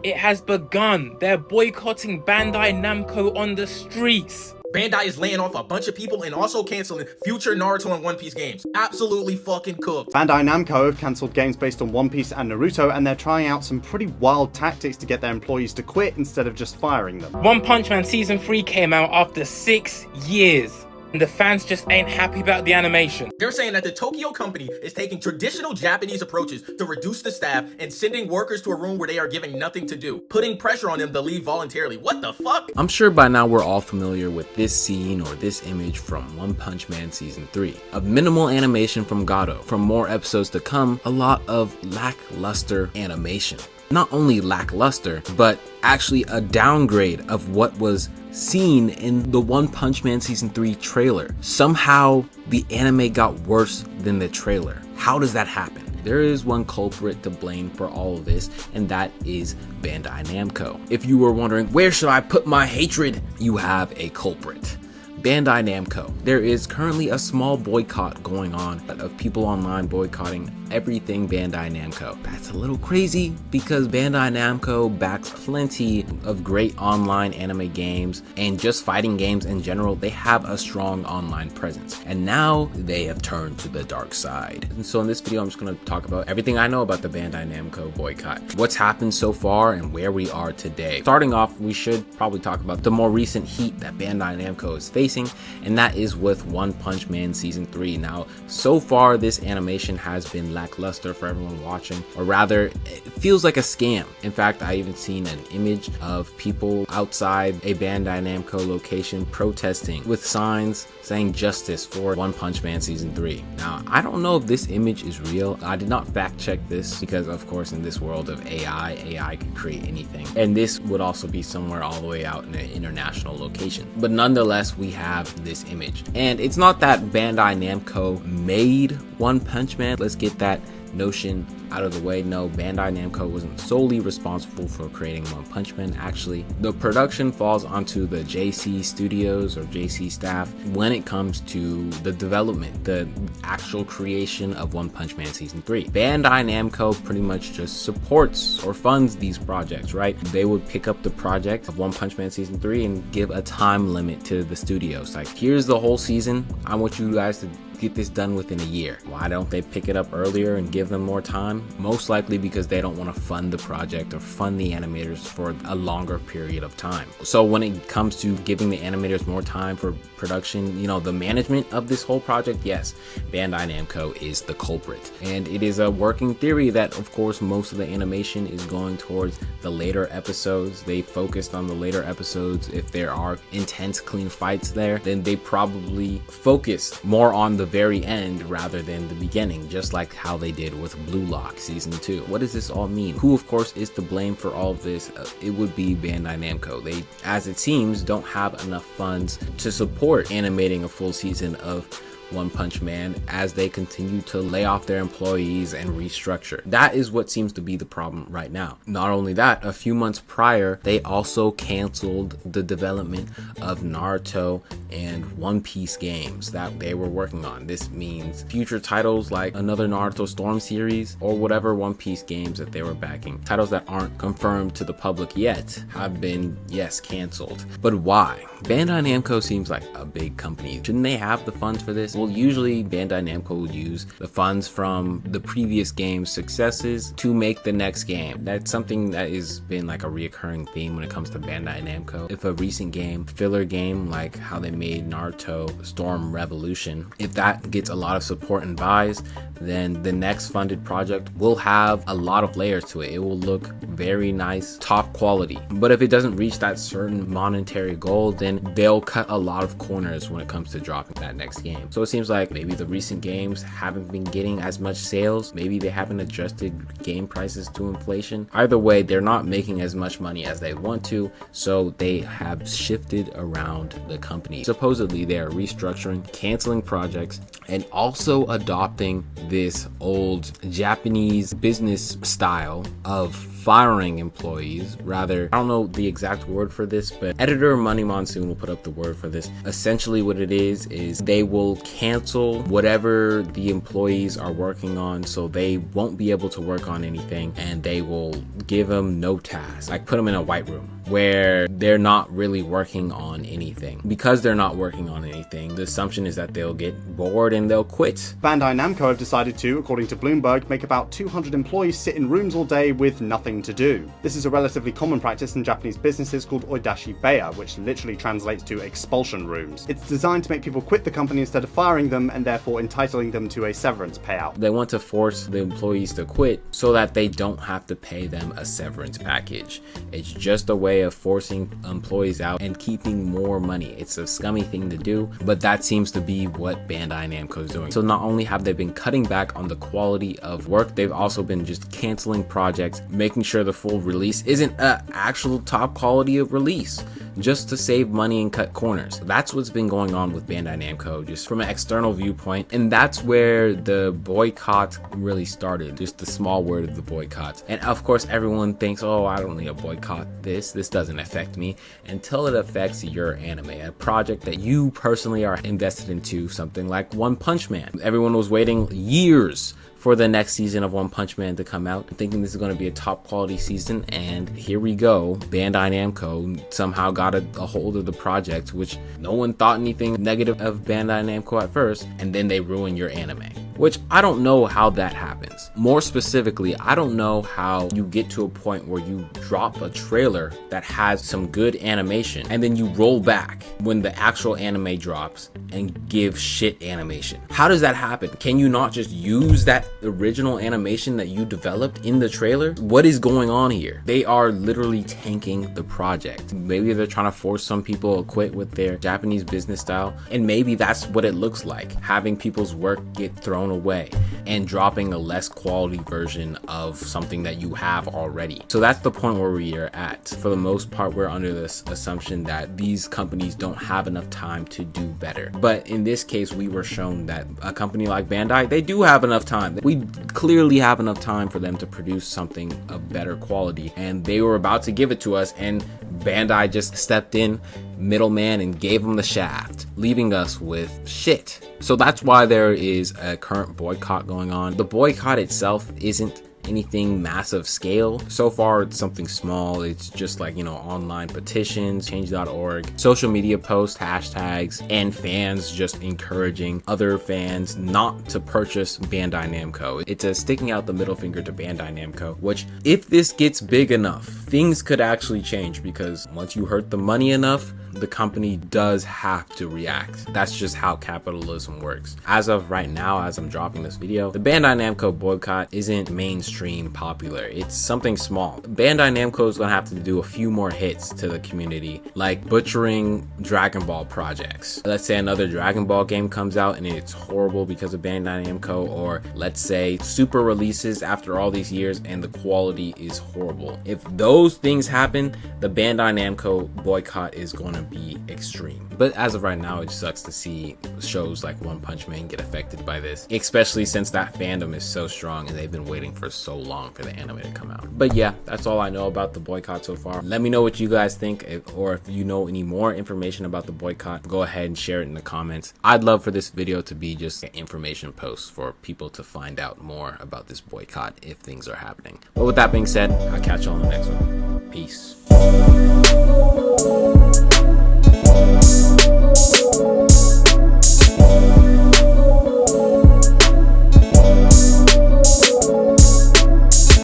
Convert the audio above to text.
It has begun. They're boycotting Bandai Namco on the streets. Bandai is laying off a bunch of people and also canceling future Naruto and One Piece games. Absolutely fucking cooked. Bandai Namco have cancelled games based on One Piece and Naruto, and they're trying out some pretty wild tactics to get their employees to quit instead of just firing them. One Punch Man Season 3 came out after 6 years. And the fans just ain't happy about the animation. They're saying that the Tokyo company is taking traditional Japanese approaches to reduce the staff and sending workers to a room where they are given nothing to do, putting pressure on them to leave voluntarily. What the fuck? I'm sure by now we're all familiar with this scene or this image from One Punch Man Season 3. Of minimal animation from Gato. From more episodes to come, a lot of lackluster animation. Not only lackluster, but actually a downgrade of what was seen in the One Punch Man Season 3 trailer. Somehow the anime got worse than the trailer. How does that happen? There is one culprit to blame for all of this, and that is Bandai Namco. If you were wondering, where should I put my hatred? You have a culprit. Bandai Namco. There is currently a small boycott going on of people online boycotting everything Bandai Namco. That's a little crazy because Bandai Namco backs plenty of great online anime games and just fighting games in general. They have a strong online presence, and now they have turned to the dark side. And so in this video, I'm just going to talk about everything I know about the Bandai Namco boycott, what's happened so far, and where we are today. Starting off, we should probably talk about the more recent heat that Bandai Namco is facing, and that is with One Punch Man Season 3. Now, so far, this animation has been lackluster for everyone watching, or rather, it feels like a scam. In fact, I even seen an image of people outside a Bandai Namco location protesting with signs saying justice for One Punch Man Season 3. Now, I don't know if this image is real. I did not fact check this because, of course, in this world of AI can create anything. And this would also be somewhere all the way out in an international location. But nonetheless, we have this image. And it's not that Bandai Namco made One Punch Man. Let's get that notion out of the way. No, Bandai Namco wasn't solely responsible for creating One Punch Man. Actually, the production falls onto the JC studios or JC staff when it comes to the development, the actual creation of One Punch Man Season 3. Bandai Namco pretty much just supports or funds these projects, right? They would pick up the project of One Punch Man Season 3 and give a time limit to the studios. Like, here's the whole season. I want you guys to get this done within a year. Why don't they pick it up earlier and give them more time? Most likely because they don't want to fund the project or fund the animators for a longer period of time. So when it comes to giving the animators more time for production, you know, the management of this whole project, yes, Bandai Namco is the culprit. And it is a working theory that, of course, most of the animation is going towards the later episodes. They focused on the later episodes. If there are intense, clean fights there, then they probably focus more on the very end rather than the beginning, just like how they did with Blue Lock Season 2. What does this all mean? Who, of course, is to blame for all of this? It would be Bandai Namco. They, as it seems, don't have enough funds to support animating a full season of One Punch Man as they continue to lay off their employees and restructure. That is what seems to be the problem right now. Not only that, a few months prior, they also canceled the development of Naruto and One Piece games that they were working on. This means future titles like another Naruto Storm series or whatever One Piece games that they were backing. Titles that aren't confirmed to the public yet have been, yes, canceled. But why? Bandai Namco seems like a big company. Shouldn't they have the funds for this? Well, usually Bandai Namco would use the funds from the previous game's successes to make the next game. That's something that has been like a reoccurring theme when it comes to Bandai Namco. If a recent game, filler game, like how they made Naruto Storm Revolution, if that gets a lot of support and buys, then the next funded project will have a lot of layers to it. It will look very nice, top quality. But if it doesn't reach that certain monetary goal, then they'll cut a lot of corners when it comes to dropping that next game. So it seems like maybe the recent games haven't been getting as much sales. Maybe they haven't adjusted game prices to inflation. Either way, they're not making as much money as they want to, so they have shifted around the company. Supposedly, they are restructuring, canceling projects, and also adopting this old Japanese business style of firing employees. Rather, I don't know the exact word for this, but editor Money Monsoon will put up the word for this. Essentially what it is they will cancel whatever the employees are working on, so they won't be able to work on anything, and they will give them no tasks, like put them in a white room where they're not really working on anything. Because they're not working on anything, the assumption is that they'll get bored and they'll quit. Bandai Namco have decided to, according to Bloomberg, make about 200 employees sit in rooms all day with nothing to do. This is a relatively common practice in Japanese businesses called oidashi beya, which literally translates to expulsion rooms. It's designed to make people quit the company instead of firing them, and therefore entitling them to a severance payout. They want to force the employees to quit so that they don't have to pay them a severance package. It's just a way of forcing employees out and keeping more money. It's a scummy thing to do, but that seems to be what Bandai Namco is doing. So not only have they been cutting back on the quality of work, they've also been just canceling projects, making sure the full release isn't an actual top quality of release, just to save money and cut corners. That's what's been going on with Bandai Namco, just from an external viewpoint, and that's where the boycott really started, just the small word of the boycott. And of course everyone thinks, oh, I don't need to boycott this doesn't affect me, until it affects your anime, a project that you personally are invested into, something like One Punch Man. Everyone was waiting years for the next season of One Punch Man to come out, thinking this is going to be a top quality season, and here we go. Bandai Namco somehow got a hold of the project, which no one thought anything negative of Bandai Namco at first, and then they ruin your anime. Which I don't know how that happens. More specifically, I don't know how you get to a point where you drop a trailer that has some good animation and then you roll back when the actual anime drops and give shit animation. How does that happen? Can you not just use that original animation that you developed in the trailer? What is going on here? They are literally tanking the project. Maybe they're trying to force some people to quit with their Japanese business style, and maybe that's what it looks like, having people's work get thrown away and dropping a less quality version of something that you have already. So that's the point where we are at. For the most part, we're under this assumption that these companies don't have enough time to do better. But in this case, we were shown that a company like Bandai, they do have enough time. We clearly have enough time for them to produce something of better quality, and they were about to give it to us, and Bandai just stepped in, middleman, and gave them the shaft, leaving us with shit. So that's why there is a current boycott going on. The boycott itself isn't anything massive scale. So far it's something small. It's just like, online petitions, change.org, social media posts, hashtags, and fans just encouraging other fans not to purchase Bandai Namco. It's a sticking out the middle finger to Bandai Namco, which if this gets big enough, things could actually change, because once you hurt the money enough, the company does have to react. That's just how capitalism works. As of right now, as I'm dropping this video, the Bandai Namco boycott isn't mainstream popular. It's something small. Bandai Namco is gonna have to do a few more hits to the community, like butchering Dragon Ball projects. Let's say another Dragon Ball game comes out and it's horrible because of Bandai Namco, or let's say Super releases after all these years and the quality is horrible. If those things happen, the Bandai Namco boycott is going to be extreme. But as of right now, it sucks to see shows like One Punch Man get affected by this, especially since that fandom is so strong and they've been waiting for so long for the anime to come out. But yeah, that's all I know about the boycott so far. Let me know what you guys think, or if you know any more information about the boycott, go ahead and share it in the comments. I'd love for this video to be just an information post for people to find out more about this boycott if things are happening. But with that being said, I'll catch you on the next one. Peace.